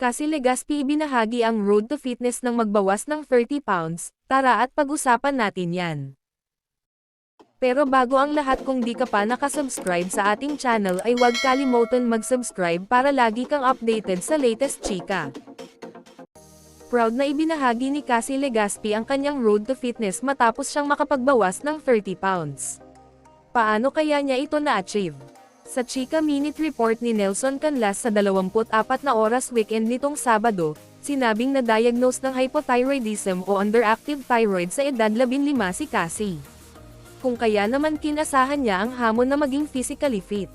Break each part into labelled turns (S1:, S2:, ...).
S1: Cassie Legaspi ibinahagi ang road to fitness ng magbawas ng 30 pounds, tara at pag-usapan natin yan. Pero bago ang lahat, kung di ka pa nakasubscribe sa ating channel ay huwag kalimutan mag-subscribe para lagi kang updated sa latest chika. Proud na ibinahagi ni Cassie Legaspi ang kanyang road to fitness matapos siyang makapagbawas ng 30 pounds. Paano kaya niya ito na-achieve? Sa Chika Minute Report ni Nelson Canlas sa 24 na oras weekend nitong Sabado, sinabing na-diagnose ng hypothyroidism o underactive thyroid sa edad 15 si Cassie. Kung kaya naman kinasahan niya ang hamon na maging physically fit.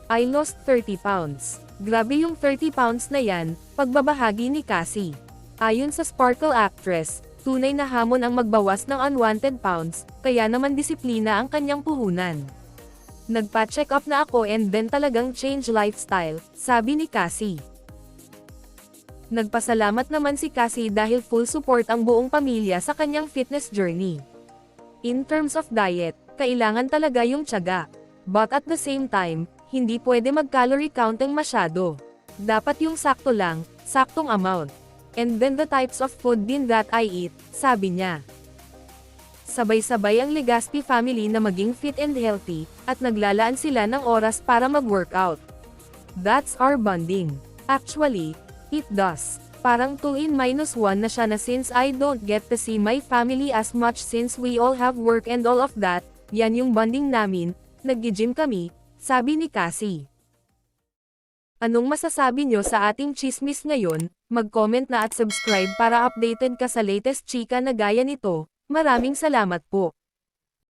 S1: I lost 30 pounds. Grabe yung 30 pounds na yan, pagbabahagi ni Cassie. Ayon sa Sparkle actress, tunay na hamon ang magbawas ng unwanted pounds, kaya naman disiplina ang kanyang puhunan. Nagpa-check up na ako and then talagang change lifestyle, sabi ni Cassie. Nagpasalamat naman si Cassie dahil full support ang buong pamilya sa kanyang fitness journey. In terms of diet, kailangan talaga yung tiyaga. But at the same time, hindi pwede mag-calorie counting masyado. Dapat yung sakto lang, saktong amount. And then the types of food din that I eat, sabi niya. Sabay-sabay ang Legaspi family na maging fit and healthy, at naglalaan sila ng oras para mag-workout. That's our bonding. Actually, it does. Parang 2 in -1 na siya na since I don't get to see my family as much since we all have work and all of that, yan yung bonding namin, nag-gym kami, sabi ni Cassie. Anong masasabi nyo sa ating chismis ngayon? Mag-comment na at subscribe para updated ka sa latest chika na gaya nito. Maraming salamat po.